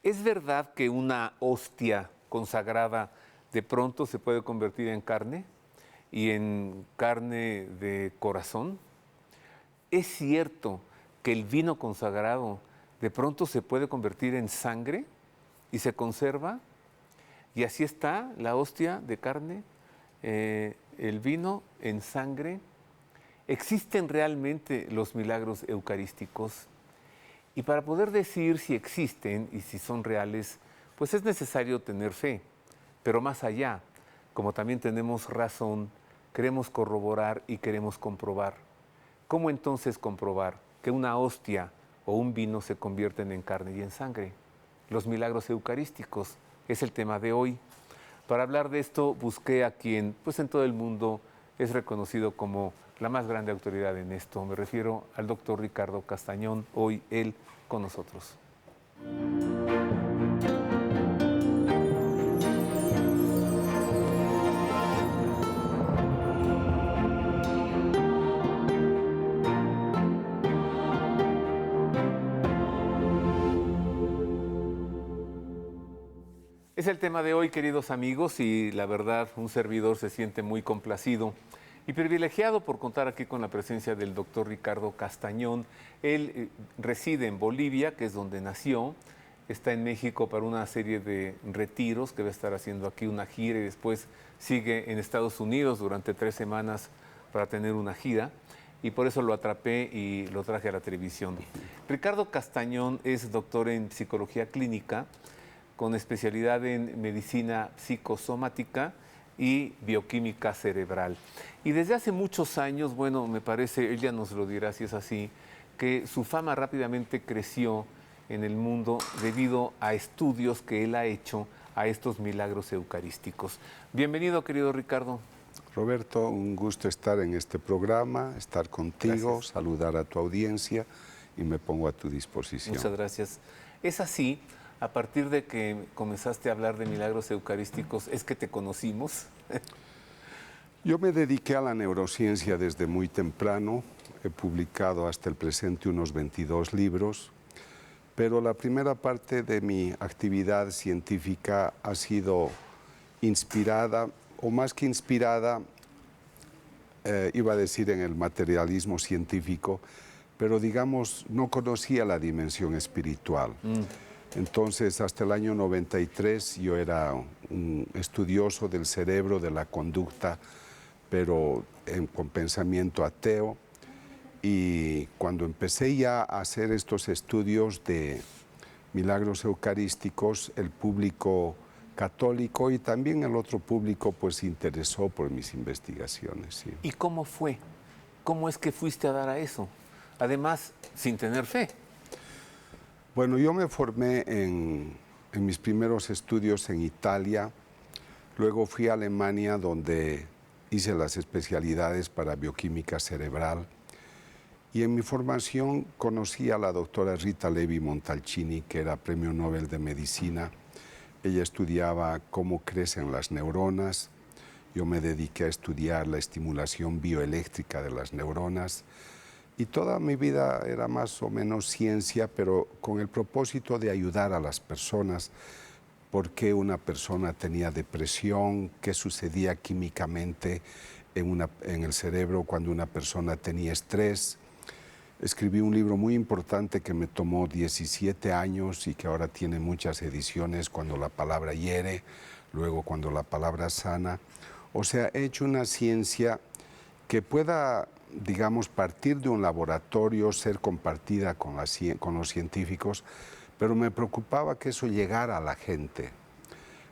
¿Es verdad que una hostia consagrada de pronto se puede convertir en carne y en carne de corazón? ¿Es cierto que el vino consagrado de pronto se puede convertir en sangre y se conserva? Y así está la hostia de carne, el vino en sangre. ¿Existen realmente los milagros eucarísticos? Y para poder decir si existen y si son reales, pues es necesario tener fe. Pero más allá, como también tenemos razón, queremos corroborar y queremos comprobar. ¿Cómo entonces comprobar que una hostia o un vino se convierten en carne y en sangre? Los milagros eucarísticos es el tema de hoy. Para hablar de esto busqué a quien, pues en todo el mundo, es reconocido como la más grande autoridad en esto. Me refiero al doctor Ricardo Castañón, hoy él con nosotros. Es el tema de hoy, queridos amigos, y la verdad, un servidor se siente muy complacido y privilegiado por contar aquí con la presencia del doctor Ricardo Castañón. Él reside en Bolivia, que es donde nació, está en México para una serie de retiros que va a estar haciendo aquí una gira y después sigue en Estados Unidos durante 3 semanas para tener una gira. Y por eso lo atrapé y lo traje a la televisión. Ricardo Castañón es doctor en psicología clínica, con especialidad en medicina psicosomática y bioquímica cerebral. Y desde hace muchos años, bueno, me parece, él ya nos lo dirá si es así, que su fama rápidamente creció en el mundo debido a estudios que él ha hecho a estos milagros eucarísticos. Bienvenido, querido Ricardo. Roberto, un gusto estar en este programa, estar contigo, Gracias. Saludar a tu audiencia y me pongo a tu disposición. Muchas gracias. Es así. A partir de que comenzaste a hablar de milagros eucarísticos, ¿es que te conocimos? Yo me dediqué a la neurociencia desde muy temprano, he publicado hasta el presente unos 22 libros, pero la primera parte de mi actividad científica ha sido inspirada, o más que inspirada, iba a decir en el materialismo científico, pero digamos, no conocía la dimensión espiritual. Entonces, hasta el año 93 yo era un estudioso del cerebro, de la conducta, pero con pensamiento ateo. Y cuando empecé ya a hacer estos estudios de milagros eucarísticos, el público católico y también el otro público pues se interesó por mis investigaciones. Sí. ¿Y cómo fue? ¿Cómo es que fuiste a dar a eso? Además, sin tener fe. Bueno, yo me formé en mis primeros estudios en Italia, luego fui a Alemania donde hice las especialidades para bioquímica cerebral y en mi formación conocí a la doctora Rita Levi Montalcini, que era premio Nobel de Medicina. Ella estudiaba cómo crecen las neuronas, yo me dediqué a estudiar la estimulación bioeléctrica de las neuronas. Y toda mi vida era más o menos ciencia, pero con el propósito de ayudar a las personas. Por qué una persona tenía depresión, qué sucedía químicamente en el cerebro cuando una persona tenía estrés. Escribí un libro muy importante que me tomó 17 años y que ahora tiene muchas ediciones, Cuando la palabra hiere, luego Cuando la palabra sana. O sea, he hecho una ciencia que pueda, digamos, partir de un laboratorio, ser compartida con los científicos, pero me preocupaba que eso llegara a la gente.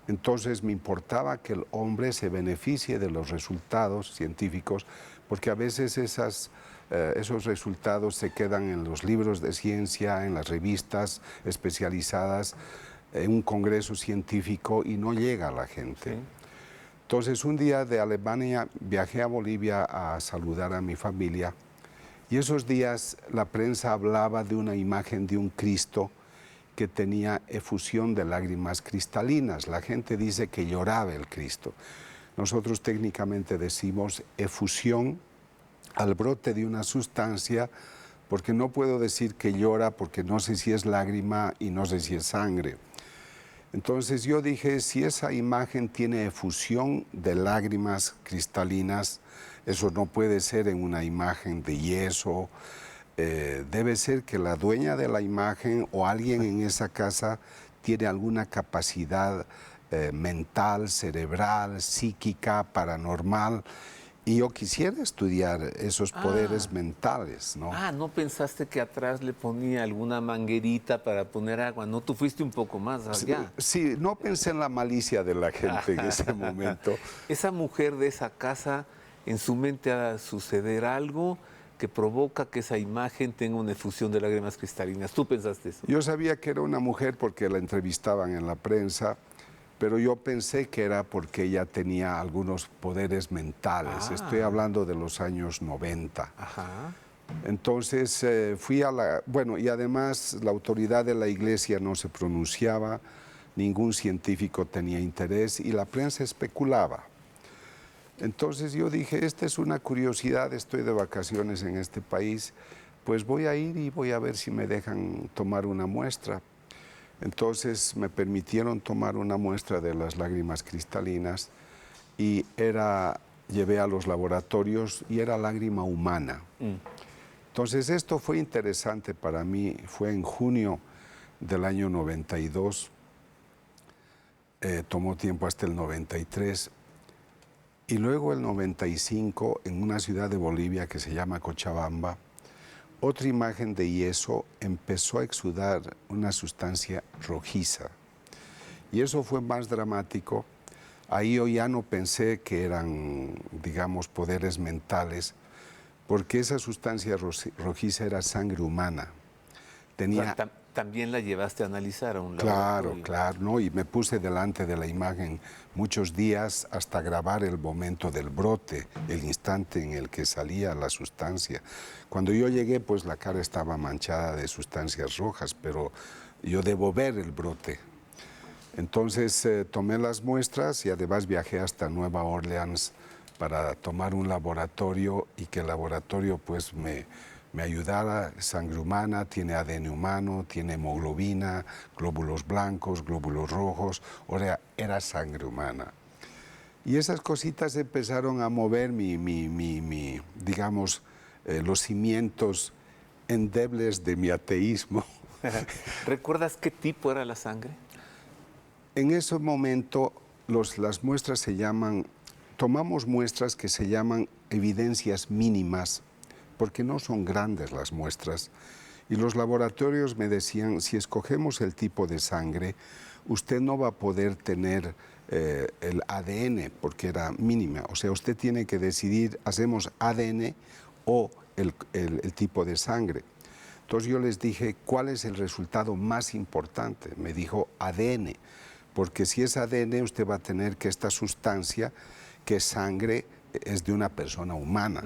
Entonces me importaba que el hombre se beneficie de los resultados científicos, porque a veces esos resultados se quedan en los libros de ciencia, en las revistas especializadas, en un congreso científico y no llega a la gente. Sí. Entonces, un día de Alemania viajé a Bolivia a saludar a mi familia y esos días la prensa hablaba de una imagen de un Cristo que tenía efusión de lágrimas cristalinas. La gente dice que lloraba el Cristo. Nosotros técnicamente decimos efusión al brote de una sustancia, porque no puedo decir que llora porque no sé si es lágrima y no sé si es sangre. Entonces yo dije, si esa imagen tiene efusión de lágrimas cristalinas, eso no puede ser en una imagen de yeso, debe ser que la dueña de la imagen o alguien en esa casa tiene alguna capacidad mental, cerebral, psíquica, paranormal, y yo quisiera estudiar esos poderes mentales, ¿no? ¿No pensaste que atrás le ponía alguna manguerita para poner agua? No, tú fuiste un poco más allá. Sí, no pensé en la malicia de la gente en ese momento. Esa mujer de esa casa, en su mente ha de suceder algo que provoca que esa imagen tenga una efusión de lágrimas cristalinas. ¿Tú pensaste eso? Yo sabía que era una mujer porque la entrevistaban en la prensa, pero yo pensé que era porque ella tenía algunos poderes mentales. Estoy hablando de los años 90. Ajá. Entonces fui a la... Bueno, y además la autoridad de la iglesia no se pronunciaba, ningún científico tenía interés y la prensa especulaba. Entonces yo dije, esta es una curiosidad, estoy de vacaciones en este país, pues voy a ir y voy a ver si me dejan tomar una muestra. Entonces me permitieron tomar una muestra de las lágrimas cristalinas y llevé a los laboratorios y era lágrima humana. Entonces esto fue interesante para mí, fue en junio del año 92, tomó tiempo hasta el 93, y luego el 95 en una ciudad de Bolivia que se llama Cochabamba, otra imagen de yeso empezó a exudar una sustancia rojiza. Y eso fue más dramático. Ahí yo ya no pensé que eran, digamos, poderes mentales, porque esa sustancia rojiza era sangre humana. Tenía... También la llevaste a analizar a un laboratorio. Claro, ¿no? Y me puse delante de la imagen muchos días hasta grabar el momento del brote, el instante en el que salía la sustancia. Cuando yo llegué, pues la cara estaba manchada de sustancias rojas, pero yo debo ver el brote. Entonces tomé las muestras y además viajé hasta Nueva Orleans para tomar un laboratorio y que el laboratorio pues me ayudara. Sangre humana, tiene ADN humano, tiene hemoglobina, glóbulos blancos, glóbulos rojos, ahora era sangre humana. Y esas cositas empezaron a mover digamos, los cimientos endebles de mi ateísmo. ¿Recuerdas qué tipo era la sangre? En ese momento las muestras se llaman, tomamos muestras que se llaman evidencias mínimas, porque no son grandes las muestras. Y los laboratorios me decían, si escogemos el tipo de sangre, usted no va a poder tener el ADN, porque era mínima. O sea, usted tiene que decidir, hacemos ADN o el tipo de sangre. Entonces yo les dije, ¿cuál es el resultado más importante? Me dijo ADN, porque si es ADN, usted va a tener que esta sustancia, que es sangre, es de una persona humana.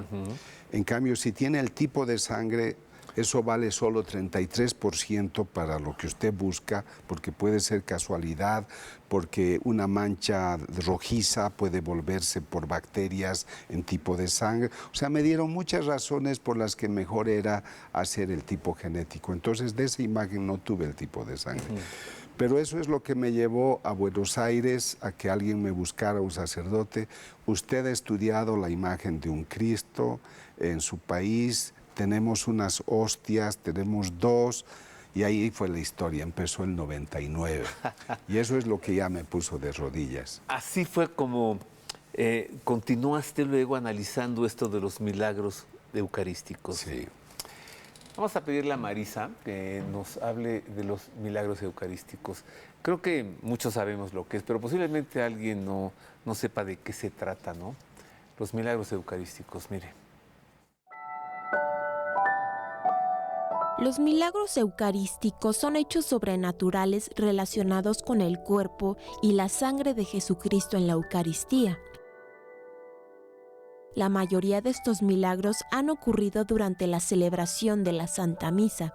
En cambio, si tiene el tipo de sangre, eso vale solo 33% para lo que usted busca, porque puede ser casualidad, porque una mancha rojiza puede volverse por bacterias en tipo de sangre. O sea, me dieron muchas razones por las que mejor era hacer el tipo genético. Entonces, de esa imagen no tuve el tipo de sangre. Pero eso es lo que me llevó a Buenos Aires, a que alguien me buscara, un sacerdote. Usted ha estudiado la imagen de un Cristo en su país, tenemos unas hostias, tenemos dos, y ahí fue la historia, empezó el 99. Y eso es lo que ya me puso de rodillas. Así fue como continuaste luego analizando esto de los milagros eucarísticos. Sí. Vamos a pedirle a Marisa que nos hable de los milagros eucarísticos. Creo que muchos sabemos lo que es, pero posiblemente alguien no sepa de qué se trata, ¿no? Los milagros eucarísticos, mire. Los milagros eucarísticos son hechos sobrenaturales relacionados con el cuerpo y la sangre de Jesucristo en la Eucaristía. La mayoría de estos milagros han ocurrido durante la celebración de la Santa Misa.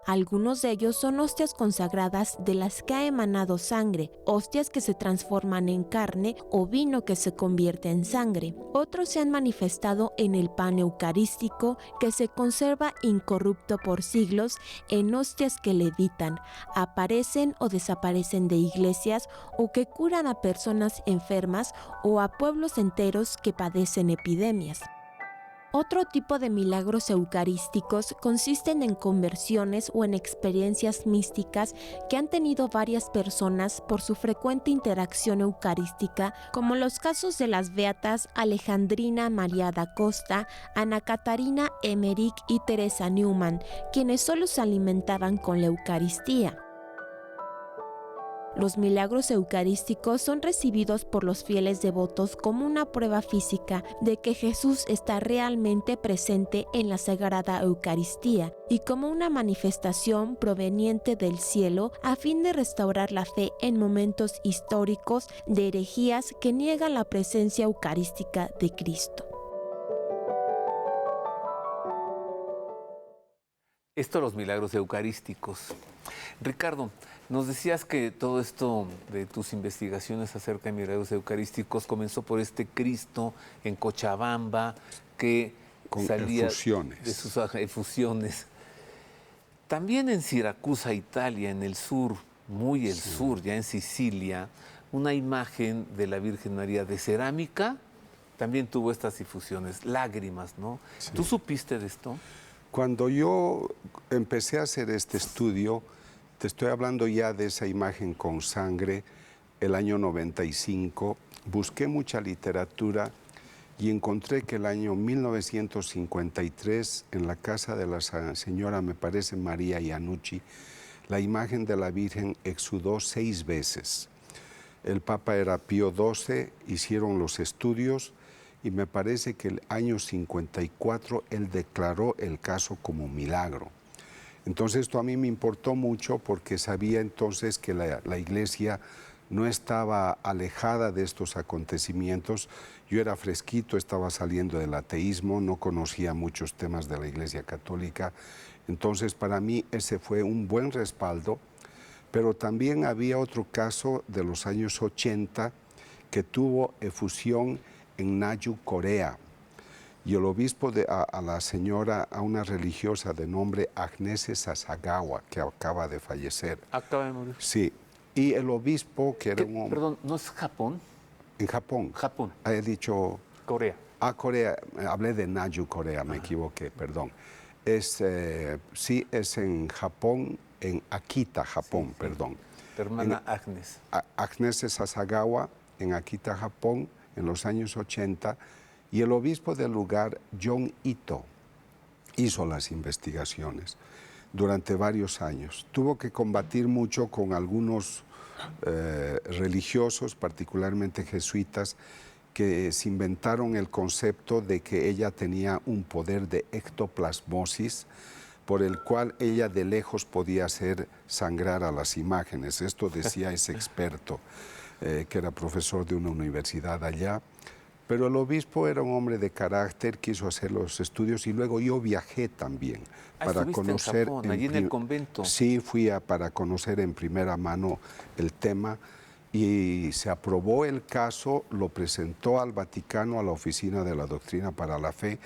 Algunos de ellos son hostias consagradas de las que ha emanado sangre, hostias que se transforman en carne o vino que se convierte en sangre. Otros se han manifestado en el pan eucarístico que se conserva incorrupto por siglos, en hostias que levitan, aparecen o desaparecen de iglesias o que curan a personas enfermas o a pueblos enteros que padecen epidemias. Otro tipo de milagros eucarísticos consisten en conversiones o en experiencias místicas que han tenido varias personas por su frecuente interacción eucarística, como los casos de las beatas Alejandrina María da Costa, Ana Catarina Emmerich y Teresa Neumann, quienes solo se alimentaban con la Eucaristía. Los milagros eucarísticos son recibidos por los fieles devotos como una prueba física de que Jesús está realmente presente en la Sagrada Eucaristía y como una manifestación proveniente del cielo a fin de restaurar la fe en momentos históricos de herejías que niegan la presencia eucarística de Cristo. Esto los milagros eucarísticos. Ricardo, nos decías que todo esto de tus investigaciones acerca de milagros eucarísticos comenzó por este Cristo en Cochabamba que con salía efusiones. De sus efusiones. También en Siracusa, Italia, en el sur, muy el sur, ya en Sicilia, una imagen de la Virgen María de cerámica también tuvo estas efusiones, lágrimas, ¿no? Sí. ¿Tú supiste de esto? Cuando yo empecé a hacer este estudio, te estoy hablando ya de esa imagen con sangre, el año 95, busqué mucha literatura y encontré que el año 1953, en la casa de la señora, me parece, María Iannucci, la imagen de la Virgen exudó 6 veces. El Papa era Pío XII, hicieron los estudios y me parece que el año 54 él declaró el caso como milagro. Entonces esto a mí me importó mucho porque sabía entonces que la Iglesia no estaba alejada de estos acontecimientos. Yo era fresquito, estaba saliendo del ateísmo, no conocía muchos temas de la Iglesia Católica. Entonces para mí ese fue un buen respaldo, pero también había otro caso de los años 80 que tuvo efusión en Naju, Corea. Y el obispo a la señora, a una religiosa de nombre Agnese Sasagawa, que acaba de fallecer. Acaba de morir. Sí. Y el obispo, que era un hombre... Perdón, ¿no es Japón? En Japón. Japón. He dicho... Corea. Corea. Hablé de Naju, Corea, me equivoqué, perdón. Sí, es en Japón, en Akita, Japón, sí. Perdón. Hermana Agnes. Agnese Sasagawa, en Akita, Japón, en los años 80... Y el obispo del lugar, John Ito, hizo las investigaciones durante varios años. Tuvo que combatir mucho con algunos religiosos, particularmente jesuitas, que se inventaron el concepto de que ella tenía un poder de ectoplasmosis, por el cual ella de lejos podía hacer sangrar a las imágenes. Esto decía ese experto, que era profesor de una universidad allá. Pero el obispo era un hombre de carácter, quiso hacer los estudios y luego yo viajé también para conocer... En Japón, allí en el convento. Sí, fui para conocer en primera mano el tema y se aprobó el caso, lo presentó al Vaticano, a la Oficina de la Doctrina para la Fe,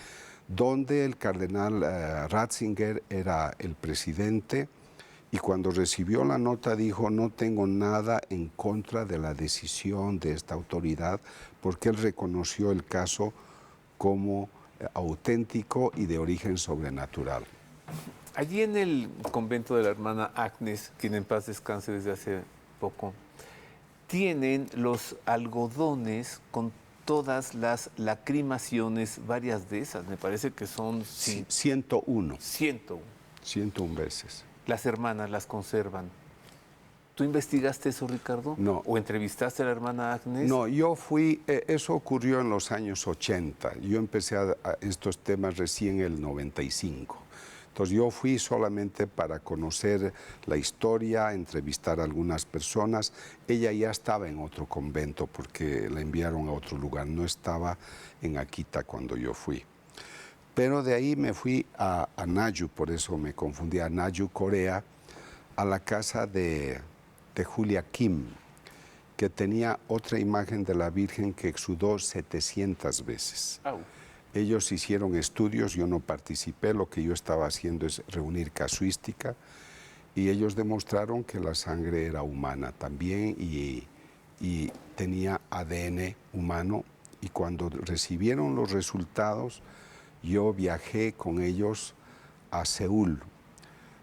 donde el cardenal Ratzinger era el presidente. Y cuando recibió la nota dijo, no tengo nada en contra de la decisión de esta autoridad, porque él reconoció el caso como auténtico y de origen sobrenatural. Allí en el convento de la hermana Agnes, quien en paz descanse desde hace poco, tienen los algodones con todas las lacrimaciones, varias de esas, me parece que son... 101. 101. 101 veces. Las hermanas las conservan. ¿Tú investigaste eso, Ricardo? No. ¿O entrevistaste a la hermana Agnes? No, yo fui, eso ocurrió en los años 80. Yo empecé a estos temas recién en el 95. Entonces yo fui solamente para conocer la historia, entrevistar a algunas personas. Ella ya estaba en otro convento porque la enviaron a otro lugar, no estaba en Akita cuando yo fui. Pero de ahí me fui a Naju, por eso me confundí, a Naju, Corea, a la casa de Julia Kim, que tenía otra imagen de la Virgen que exudó 700 veces. Au. Ellos hicieron estudios, yo no participé, lo que yo estaba haciendo es reunir casuística, y ellos demostraron que la sangre era humana también y tenía ADN humano, y cuando recibieron los resultados, yo viajé con ellos a Seúl,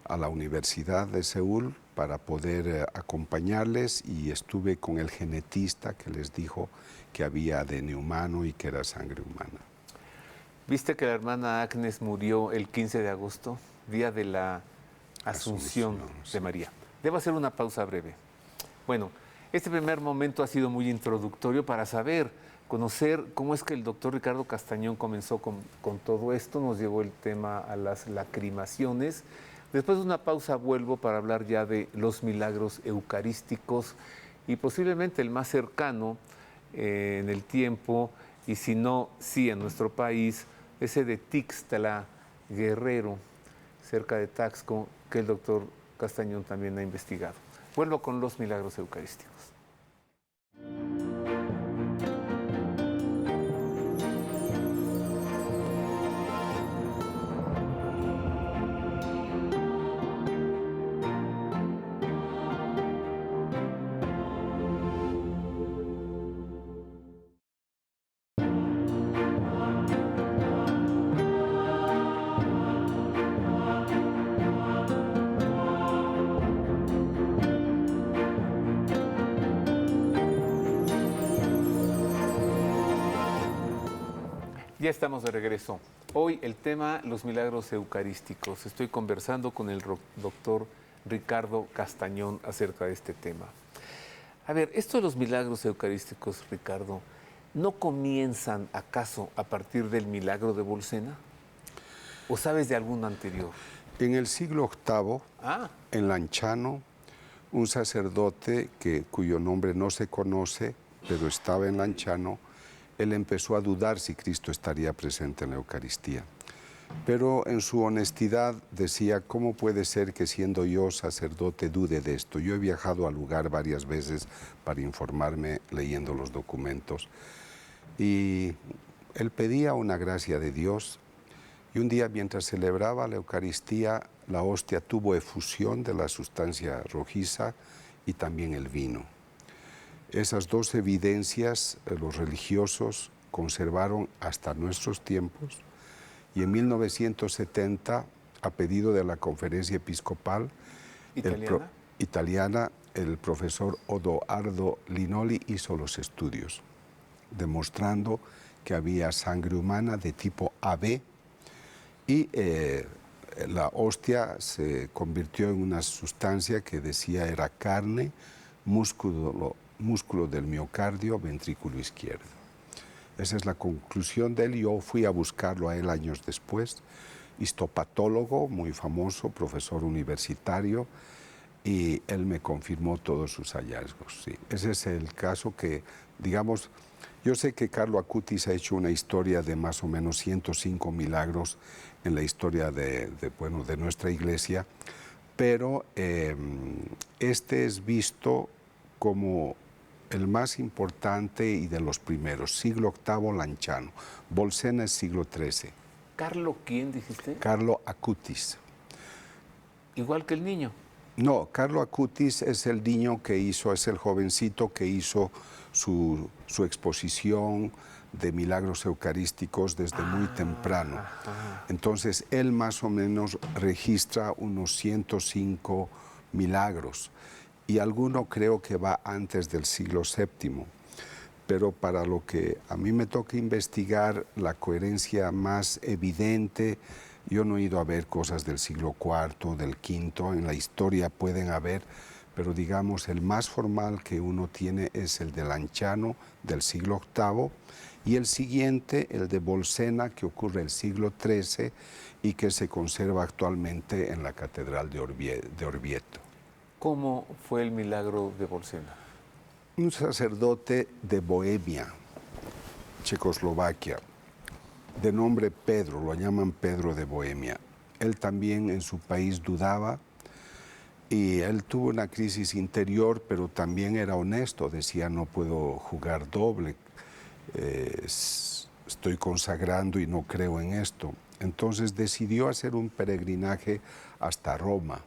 a la Universidad de Seúl, para poder acompañarles, y estuve con el genetista que les dijo que había ADN humano y que era sangre humana. ¿Viste que la hermana Agnes murió el 15 de agosto, día de la Asunción de María? Debo hacer una pausa breve. Bueno, este primer momento ha sido muy introductorio para conocer cómo es que el doctor Ricardo Castañón comenzó con todo esto. Nos llevó el tema a las lacrimaciones. Después de una pausa vuelvo para hablar ya de los milagros eucarísticos y posiblemente el más cercano en el tiempo, y si no, sí en nuestro país, ese de Tixtla, Guerrero, cerca de Taxco, que el doctor Castañón también ha investigado. Vuelvo con los milagros eucarísticos. Ya estamos de regreso. Hoy el tema, los milagros eucarísticos. Estoy conversando con el doctor Ricardo Castañón acerca de este tema. A ver, esto de los milagros eucarísticos, Ricardo, ¿no comienzan acaso a partir del milagro de Bolsena? ¿O sabes de algún anterior? En el siglo VIII, en Lanciano, un sacerdote cuyo nombre no se conoce, pero estaba en Lanciano, él empezó a dudar si Cristo estaría presente en la Eucaristía. Pero en su honestidad decía, ¿cómo puede ser que siendo yo sacerdote dude de esto? Yo he viajado al lugar varias veces para informarme leyendo los documentos. Y él pedía una gracia de Dios, y un día mientras celebraba la Eucaristía, la hostia tuvo efusión de la sustancia rojiza y también el vino. Esas dos evidencias los religiosos conservaron hasta nuestros tiempos, y en 1970, a pedido de la Conferencia Episcopal italiana, el profesor Odoardo Linoli hizo los estudios, demostrando que había sangre humana de tipo AB, y la hostia se convirtió en una sustancia que decía era carne, músculo del miocardio, ventrículo izquierdo. Esa es la conclusión de él. Yo fui a buscarlo a él años después, histopatólogo muy famoso, profesor universitario, y él me confirmó todos sus hallazgos. Sí. Ese es el caso que, digamos, yo sé que Carlo Acutis ha hecho una historia de más o menos 105 milagros en la historia de nuestra iglesia, pero este es visto como el más importante y de los primeros, siglo VIII Lanciano. Bolsena es siglo XIII. ¿Carlo quién dijiste? Carlo Acutis. Igual que el niño. No, Carlo Acutis es el niño que hizo, es el jovencito que hizo su exposición de milagros eucarísticos desde muy temprano. Entonces, él más o menos registra unos 105 milagros. Y alguno creo que va antes del siglo VII, pero para lo que a mí me toca investigar la coherencia más evidente, yo no he ido a ver cosas del siglo IV, del V, en la historia pueden haber, pero digamos el más formal que uno tiene es el de Lanciano del siglo VIII, y el siguiente, el de Bolsena, que ocurre el siglo XIII y que se conserva actualmente en la Catedral de Orvieto. ¿Cómo fue el milagro de Bolsena? Un sacerdote de Bohemia, Checoslovaquia, de nombre Pedro, lo llaman Pedro de Bohemia. Él también en su país dudaba y él tuvo una crisis interior, pero también era honesto, decía no puedo jugar doble, estoy consagrando y no creo en esto. Entonces decidió hacer un peregrinaje hasta Roma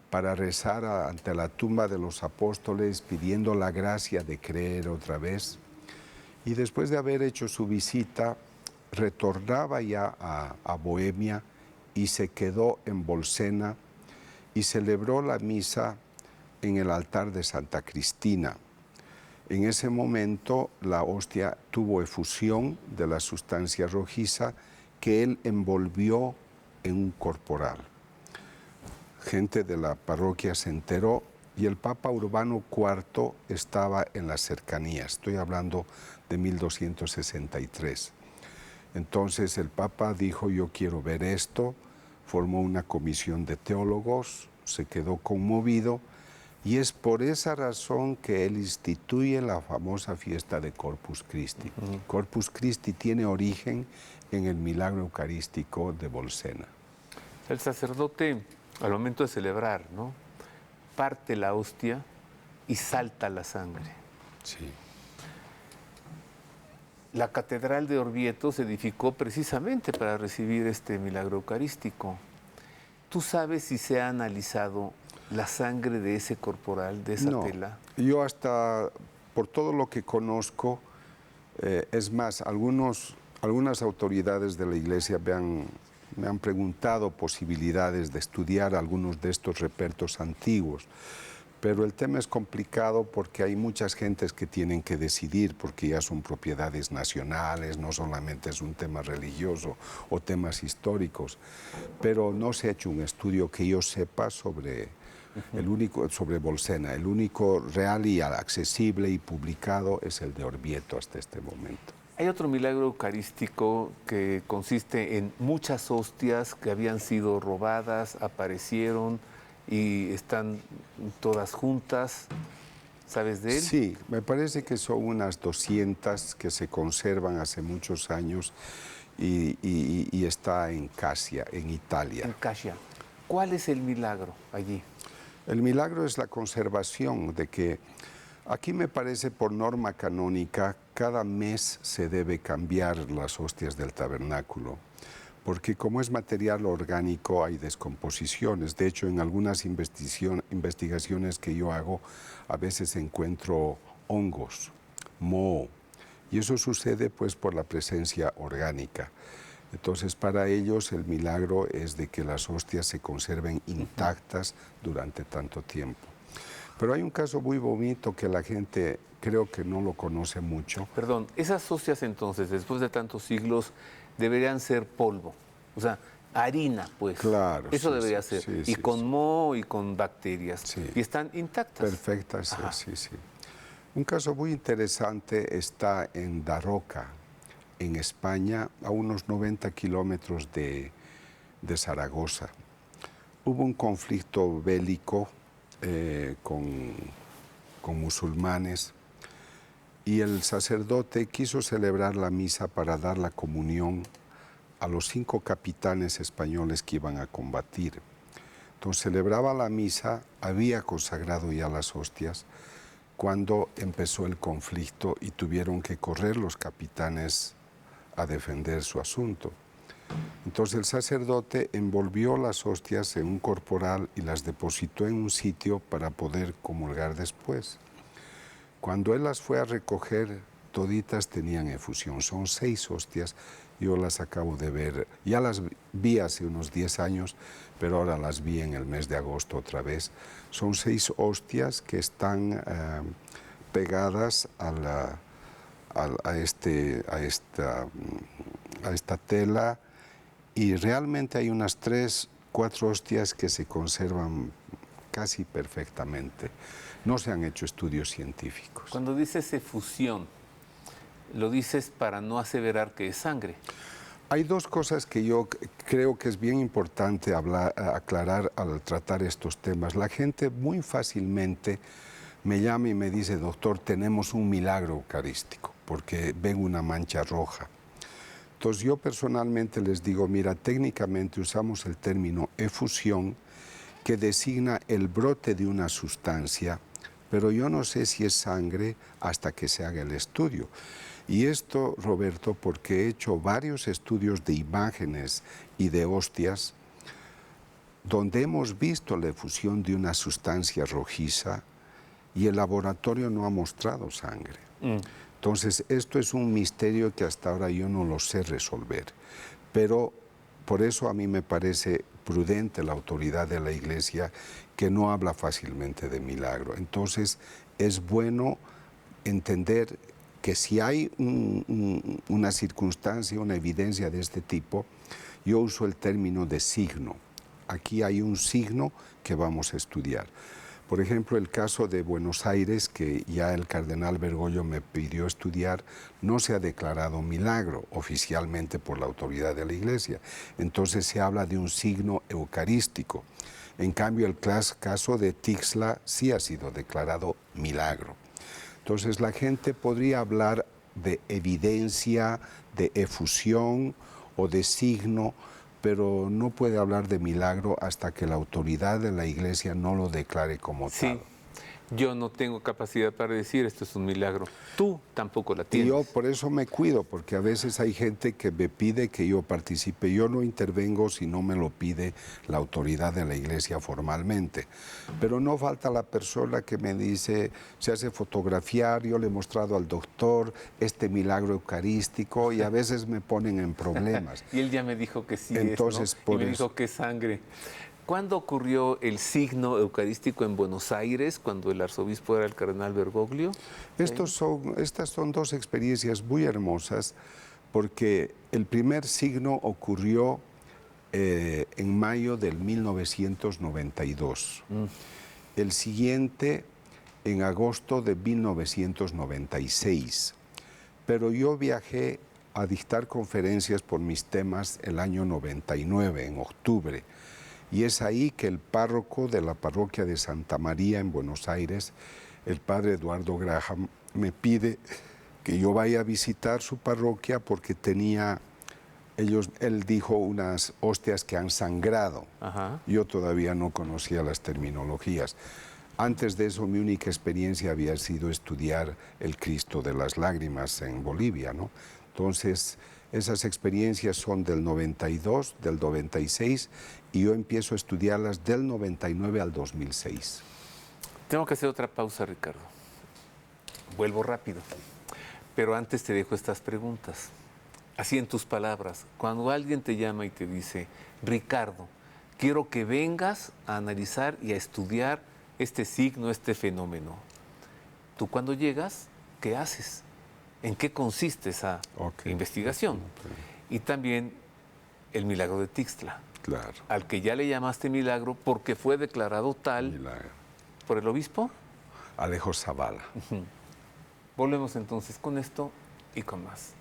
para rezar ante la tumba de los apóstoles pidiendo la gracia de creer otra vez. Y después de haber hecho su visita, retornaba ya a Bohemia y se quedó en Bolsena y celebró la misa en el altar de Santa Cristina. En ese momento la hostia tuvo efusión de la sustancia rojiza que él envolvió en un corporal. Gente de la parroquia se enteró y el Papa Urbano IV estaba en las cercanías. Estoy hablando de 1263. Entonces el Papa dijo, yo quiero ver esto, formó una comisión de teólogos, se quedó conmovido y es por esa razón que él instituye la famosa fiesta de Corpus Christi. Corpus Christi tiene origen en el milagro eucarístico de Bolsena. El sacerdote, al momento de celebrar, ¿no?, parte la hostia y salta la sangre. Sí. La catedral de Orvieto se edificó precisamente para recibir este milagro eucarístico. ¿Tú sabes si se ha analizado la sangre de ese corporal, de esa tela? Yo hasta, por todo lo que conozco, es más, algunas autoridades de la Iglesia me han preguntado posibilidades de estudiar algunos de estos repertos antiguos. Pero el tema es complicado porque hay muchas gentes que tienen que decidir porque ya son propiedades nacionales, no solamente es un tema religioso o temas históricos. Pero no se ha hecho un estudio que yo sepa sobre sobre Bolsena. El único real y accesible y publicado es el de Orvieto hasta este momento. Hay otro milagro eucarístico que consiste en muchas hostias que habían sido robadas, aparecieron y están todas juntas. ¿Sabes de él? Sí, me parece que son unas 200 que se conservan hace muchos años y está en Casia, en Italia. En Casia. ¿Cuál es el milagro allí? El milagro es la conservación de que aquí me parece por norma canónica cada mes se debe cambiar las hostias del tabernáculo, porque como es material orgánico hay descomposiciones. De hecho, en algunas investigaciones que yo hago, a veces encuentro hongos, moho, y eso sucede pues por la presencia orgánica. Entonces, para ellos el milagro es de que las hostias se conserven intactas durante tanto tiempo. Pero hay un caso muy bonito que la gente creo que no lo conoce mucho. Perdón, esas hostias entonces, después de tantos siglos, deberían ser polvo, o sea, harina, pues. Claro. Eso sí, debería sí, ser. sí, y sí, con sí. moho y con bacterias. Sí. Y están intactas. Perfectas, Ajá. sí, sí. Un caso muy interesante está en Daroca, en España, a unos 90 kilómetros de Zaragoza. Hubo un conflicto bélico con musulmanes y el sacerdote quiso celebrar la misa para dar la comunión a los 5 capitanes españoles que iban a combatir. Entonces celebraba la misa, había consagrado ya las hostias, cuando empezó el conflicto y tuvieron que correr los capitanes a defender su asunto. Entonces el sacerdote envolvió las hostias en un corporal y las depositó en un sitio para poder comulgar después. Cuando él las fue a recoger, toditas tenían efusión. Son 6 hostias, yo las acabo de ver. Ya las vi hace unos 10 años, pero ahora las vi en el mes de agosto otra vez. Son 6 hostias que están pegadas a esta tela y realmente hay unas 3, 4 hostias que se conservan casi perfectamente. No se han hecho estudios científicos. Cuando dices efusión, lo dices para no aseverar que es sangre. Hay 2 cosas que yo creo que es bien importante aclarar al tratar estos temas. La gente muy fácilmente me llama y me dice, doctor, tenemos un milagro eucarístico, porque ven una mancha roja. Entonces yo personalmente les digo, mira, técnicamente usamos el término efusión, que designa el brote de una sustancia, pero yo no sé si es sangre hasta que se haga el estudio. Y esto, Roberto, porque he hecho varios estudios de imágenes y de hostias, donde hemos visto la efusión de una sustancia rojiza y el laboratorio no ha mostrado sangre. Entonces, esto es un misterio que hasta ahora yo no lo sé resolver. Pero por eso a mí me parece prudente la autoridad de la Iglesia, que no habla fácilmente de milagro. Entonces, es bueno entender que si hay una circunstancia, una evidencia de este tipo, yo uso el término de signo. Aquí hay un signo que vamos a estudiar. Por ejemplo, el caso de Buenos Aires, que ya el cardenal Bergoglio me pidió estudiar, no se ha declarado milagro oficialmente por la autoridad de la Iglesia. Entonces se habla de un signo eucarístico. En cambio, el caso de Tixla sí ha sido declarado milagro. Entonces la gente podría hablar de evidencia, de efusión o de signo, pero no puede hablar de milagro hasta que la autoridad de la Iglesia no lo declare como tal. Yo no tengo capacidad para decir esto es un milagro. Tú tampoco la tienes. Y yo por eso me cuido, porque a veces hay gente que me pide que yo participe. Yo no intervengo si no me lo pide la autoridad de la Iglesia formalmente. Pero no falta la persona que me dice, se hace fotografiar, yo le he mostrado al doctor este milagro eucarístico y a veces me ponen en problemas. Y él ya me dijo que sí. Entonces, y me dijo que es sangre. ¿Cuándo ocurrió el signo eucarístico en Buenos Aires, cuando el arzobispo era el cardenal Bergoglio? Estas son dos experiencias muy hermosas, porque el primer signo ocurrió en mayo del 1992. El siguiente en agosto de 1996. Pero yo viajé a dictar conferencias por mis temas el año 99, en octubre. Y es ahí que el párroco de la parroquia de Santa María en Buenos Aires, el padre Eduardo Graham, me pide que yo vaya a visitar su parroquia porque él dijo unas hostias que han sangrado. Ajá. Yo todavía no conocía las terminologías. Antes de eso, mi única experiencia había sido estudiar el Cristo de las Lágrimas en Bolivia, ¿no? Entonces, esas experiencias son del 92, del 96, y yo empiezo a estudiarlas del 99 al 2006. Tengo que hacer otra pausa, Ricardo. Vuelvo rápido. Pero antes te dejo estas preguntas. Así en tus palabras, cuando alguien te llama y te dice, Ricardo, quiero que vengas a analizar y a estudiar este signo, este fenómeno. Tú cuando llegas, ¿qué haces? ¿En qué consiste esa investigación? Y también el milagro de Tixla, claro, al que ya le llamaste milagro porque fue declarado tal por el obispo Alejo Zavala. Volvemos entonces con esto y con más.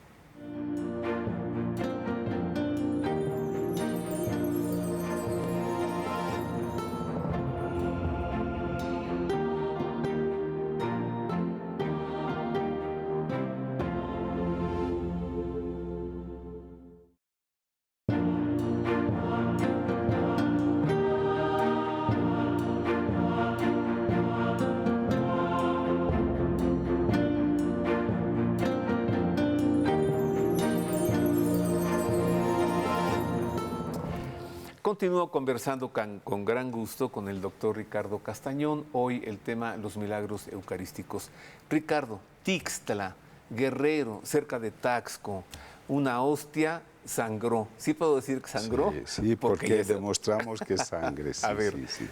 Continúo conversando con gran gusto con el doctor Ricardo Castañón. Hoy el tema, los milagros eucarísticos. Ricardo, Tixla, Guerrero, cerca de Taxco, una hostia sangró. ¿Sí puedo decir que sangró? Sí, porque demostramos que es sangre. Sí, a ver, sí.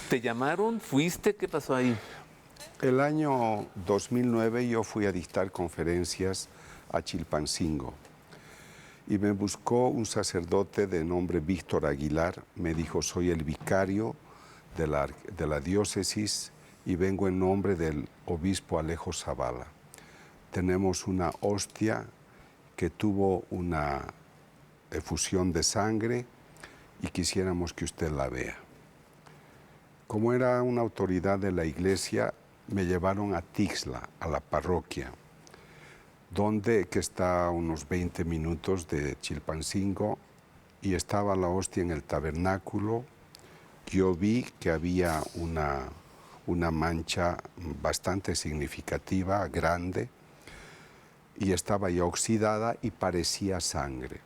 ¿Te llamaron? ¿Fuiste? ¿Qué pasó ahí? El año 2009 yo fui a dictar conferencias a Chilpancingo. Y me buscó un sacerdote de nombre Víctor Aguilar. Me dijo, soy el vicario de la diócesis y vengo en nombre del obispo Alejo Zavala. Tenemos una hostia que tuvo una efusión de sangre y quisiéramos que usted la vea. Como era una autoridad de la iglesia, me llevaron a Tixla, a la parroquia. que está a unos 20 minutos de Chilpancingo, y estaba la hostia en el tabernáculo. Yo vi que había una mancha bastante significativa, grande, y estaba ya oxidada y parecía sangre.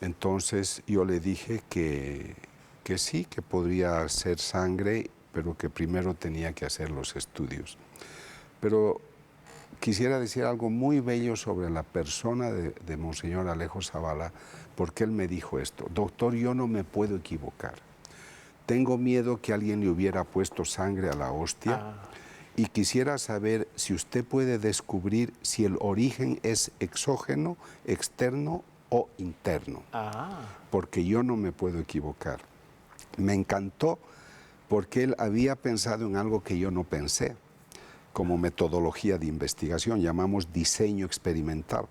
Entonces yo le dije que sí, que podría ser sangre, pero que primero tenía que hacer los estudios. Pero quisiera decir algo muy bello sobre la persona de Monseñor Alejo Zavala, porque él me dijo esto: doctor, yo no me puedo equivocar. Tengo miedo que alguien le hubiera puesto sangre a la hostia y quisiera saber si usted puede descubrir si el origen es exógeno, externo o interno, porque yo no me puedo equivocar. Me encantó porque él había pensado en algo que yo no pensé, como metodología de investigación, llamamos diseño experimental.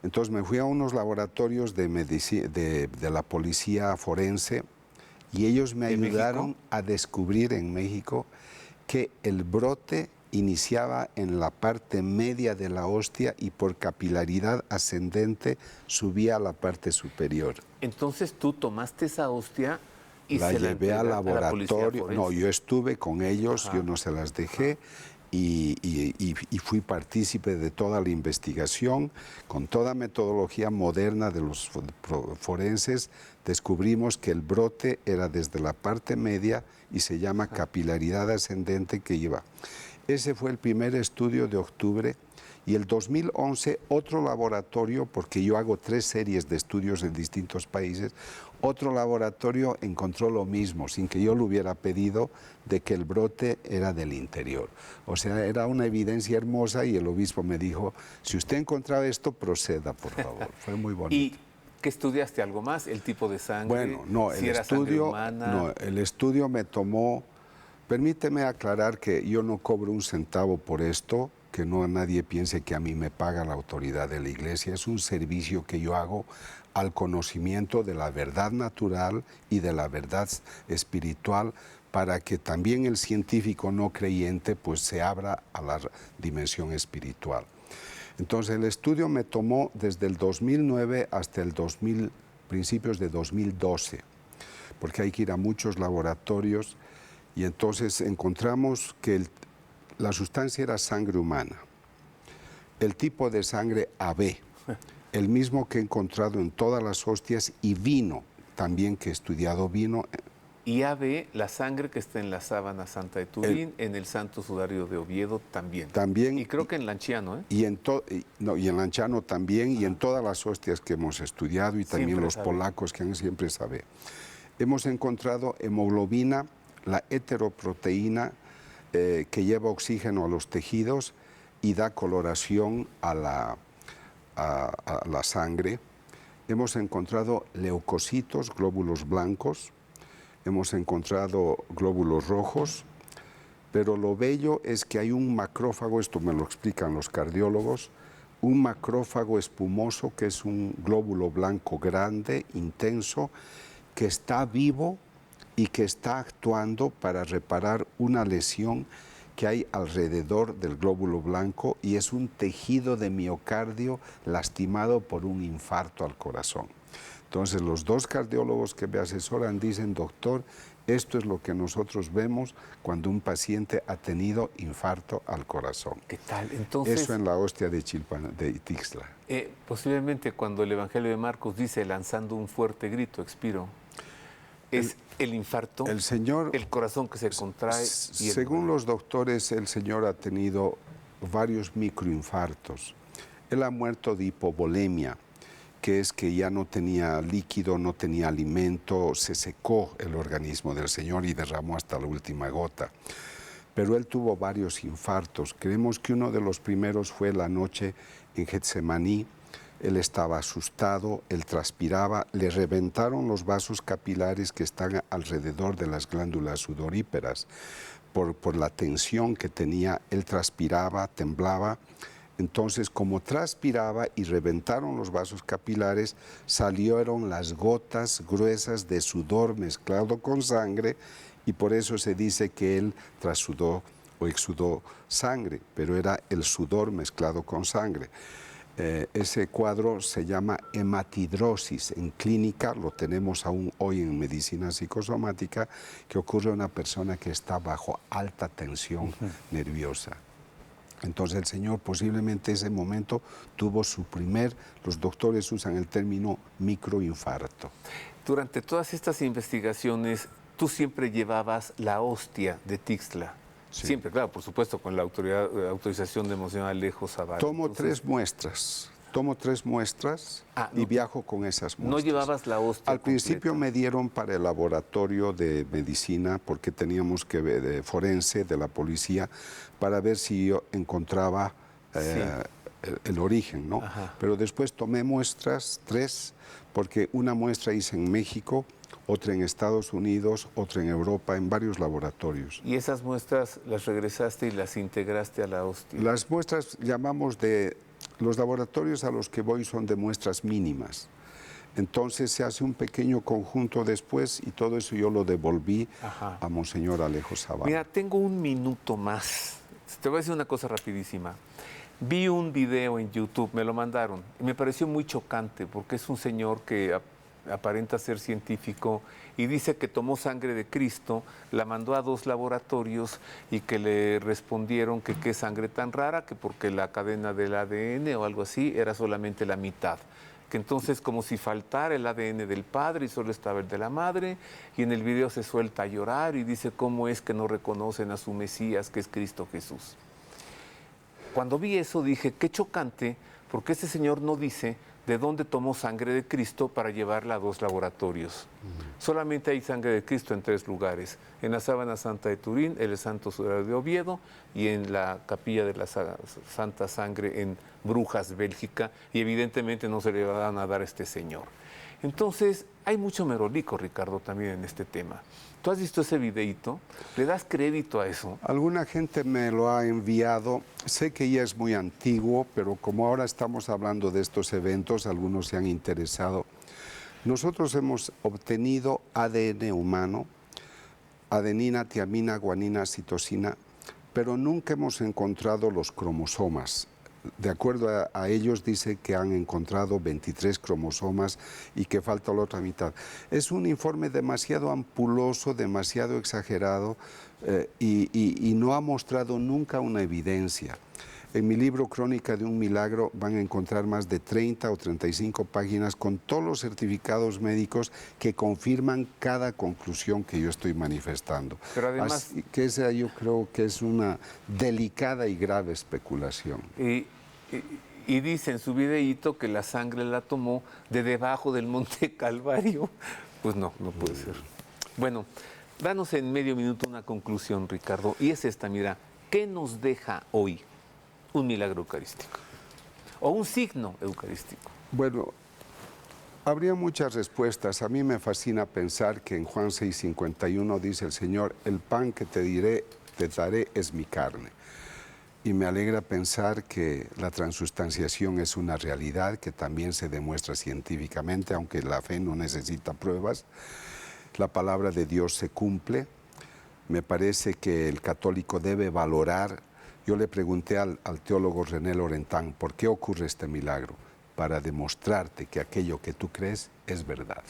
Entonces me fui a unos laboratorios de la policía forense y ellos me ayudaron a descubrir en México que el brote iniciaba en la parte media de la hostia y por capilaridad ascendente subía a la parte superior. Entonces tú tomaste esa hostia y la se llevé al laboratorio. No, yo estuve con ellos, yo no se las dejé. Y fui partícipe de toda la investigación, con toda metodología moderna de los forenses, descubrimos que el brote era desde la parte media y se llama capilaridad ascendente que iba. Ese fue el primer estudio de octubre, y el 2011 otro laboratorio, porque yo hago 3 series de estudios en distintos países, otro laboratorio encontró lo mismo, sin que yo lo hubiera pedido, de que el brote era del interior. O sea, era una evidencia hermosa y el obispo me dijo, si usted encontraba esto, proceda, por favor. Fue muy bonito. ¿Y qué estudiaste? ¿Algo más? ¿El tipo de sangre? Bueno, no, ¿Si era sangre humana? No, el estudio me tomó... Permíteme aclarar que yo no cobro un centavo por esto, que no nadie piense que a mí me paga la autoridad de la Iglesia. Es un servicio que yo hago al conocimiento de la verdad natural y de la verdad espiritual, para que también el científico no creyente pues se abra a la dimensión espiritual. Entonces el estudio me tomó desde el 2009 hasta el principios de 2012, porque hay que ir a muchos laboratorios, y entonces encontramos que la sustancia era sangre humana, el tipo de sangre AB, el mismo que he encontrado en todas las hostias, y vino, también que he estudiado vino. Y AB, la sangre que está en la sábana santa de Turín, en el Santo Sudario de Oviedo también. También. Y creo que en Lanciano, ¿eh? Y en Lanciano también, y en todas las hostias que hemos estudiado, y también siempre los sabe. Polacos que siempre sabe. Hemos encontrado hemoglobina, la heteroproteína, que lleva oxígeno a los tejidos y da coloración a la sangre. Hemos encontrado leucocitos, glóbulos blancos. Hemos encontrado glóbulos rojos, pero lo bello es que hay un macrófago, esto me lo explican los cardiólogos, un macrófago espumoso que es un glóbulo blanco grande, intenso, que está vivo y que está actuando para reparar una lesión que hay alrededor del glóbulo blanco, y es un tejido de miocardio lastimado por un infarto al corazón. Entonces los 2 cardiólogos que me asesoran dicen, doctor, esto es lo que nosotros vemos cuando un paciente ha tenido infarto al corazón. ¿Qué tal? Entonces, eso en la hostia de Ixtla. Posiblemente cuando el Evangelio de Marcos dice, lanzando un fuerte grito, expiro, es el infarto, el corazón que se contrae. Según los doctores, el Señor ha tenido varios microinfartos. Él ha muerto de hipovolemia, que es que ya no tenía líquido, no tenía alimento, se secó el organismo del Señor y derramó hasta la última gota. Pero él tuvo varios infartos. Creemos que uno de los primeros fue la noche en Getsemaní. Él estaba asustado, él transpiraba, le reventaron los vasos capilares que están alrededor de las glándulas sudoríparas. Por la tensión que tenía, él transpiraba, temblaba. Entonces, como transpiraba y reventaron los vasos capilares, salieron las gotas gruesas de sudor mezclado con sangre, y por eso se dice que él trasudó o exudó sangre, pero era el sudor mezclado con sangre. Ese cuadro se llama hematidrosis. En clínica lo tenemos aún hoy en medicina psicosomática, que ocurre a una persona que está bajo alta tensión nerviosa. Entonces el señor posiblemente ese momento tuvo los doctores usan el término microinfarto. Durante todas estas investigaciones, tú siempre llevabas la hostia de Tixla. Sí. Siempre, claro, por supuesto, con la autorización de Monseñor Alejo Zavala. Tomo tres muestras y viajo con esas muestras. No llevabas la hostia Al principio completa. me dieron para el laboratorio de medicina, porque teníamos que ver de forense de la policía, para ver si yo encontraba el origen, ¿no? Ajá. Pero después tomé muestras, 3, porque una muestra hice en México, otra en Estados Unidos, otra en Europa, en varios laboratorios. Y esas muestras las regresaste y las integraste a la hostia. Las muestras llamamos de... Los laboratorios a los que voy son de muestras mínimas. Entonces se hace un pequeño conjunto después y todo eso yo lo devolví a Monseñor Alejo Zavala. Mira, tengo un minuto más. Te voy a decir una cosa rapidísima. Vi un video en YouTube, me lo mandaron, y me pareció muy chocante porque es un señor que aparenta ser científico y dice que tomó sangre de Cristo, la mandó a 2 laboratorios y que le respondieron que qué sangre tan rara, que porque la cadena del ADN o algo así era solamente la mitad. Que entonces como si faltara el ADN del padre y solo estaba el de la madre, y en el video se suelta a llorar y dice cómo es que no reconocen a su Mesías, que es Cristo Jesús. Cuando vi eso dije, qué chocante, porque este señor no dice de dónde tomó sangre de Cristo para llevarla a 2 laboratorios. Solamente hay sangre de Cristo en 3 lugares, en la Sábana Santa de Turín, en el Santo Sudario de Oviedo y en la Capilla de la Santa Sangre en Brujas, Bélgica, y evidentemente no se le van a dar a este señor. Entonces, hay mucho merolico, Ricardo, también en este tema. ¿Tú has visto ese videíto? ¿Le das crédito a eso? Alguna gente me lo ha enviado. Sé que ya es muy antiguo, pero como ahora estamos hablando de estos eventos, algunos se han interesado. Nosotros hemos obtenido ADN humano, adenina, tiamina, guanina, citosina, pero nunca hemos encontrado los cromosomas. De acuerdo a ellos, dice que han encontrado 23 cromosomas y que falta la otra mitad. Es un informe demasiado ampuloso, demasiado exagerado y no ha mostrado nunca una evidencia. En mi libro Crónica de un Milagro van a encontrar más de 30 o 35 páginas con todos los certificados médicos que confirman cada conclusión que yo estoy manifestando. Pero además... Así que esa yo creo que es una delicada y grave especulación. Y dice en su videíto que la sangre la tomó de debajo del Monte Calvario. Pues no puede ser. Bueno, danos en medio minuto una conclusión, Ricardo. Y es esta, mira, ¿qué nos deja hoy un milagro eucarístico? O un signo eucarístico. Bueno, habría muchas respuestas. A mí me fascina pensar que en Juan 6:51 dice el Señor, el pan que te daré es mi carne. Y me alegra pensar que la transustanciación es una realidad que también se demuestra científicamente, aunque la fe no necesita pruebas. La palabra de Dios se cumple. Me parece que el católico debe valorar. Yo le pregunté al teólogo René Laurentán, ¿por qué ocurre este milagro? Para demostrarte que aquello que tú crees es verdad.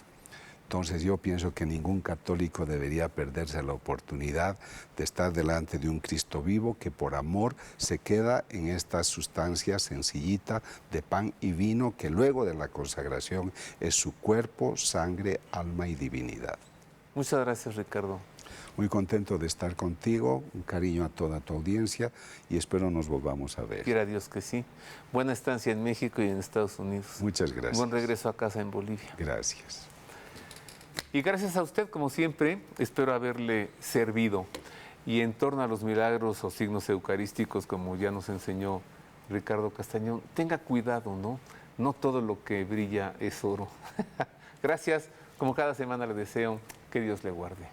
Entonces yo pienso que ningún católico debería perderse la oportunidad de estar delante de un Cristo vivo que por amor se queda en esta sustancia sencillita de pan y vino que luego de la consagración es su cuerpo, sangre, alma y divinidad. Muchas gracias, Ricardo. Muy contento de estar contigo, un cariño a toda tu audiencia y espero nos volvamos a ver. Quiera Dios que sí. Buena estancia en México y en Estados Unidos. Muchas gracias. Buen regreso a casa en Bolivia. Gracias. Y gracias a usted, como siempre, espero haberle servido. Y en torno a los milagros o signos eucarísticos, como ya nos enseñó Ricardo Castañón, tenga cuidado, ¿no? No todo lo que brilla es oro. Gracias. Como cada semana le deseo que Dios le guarde.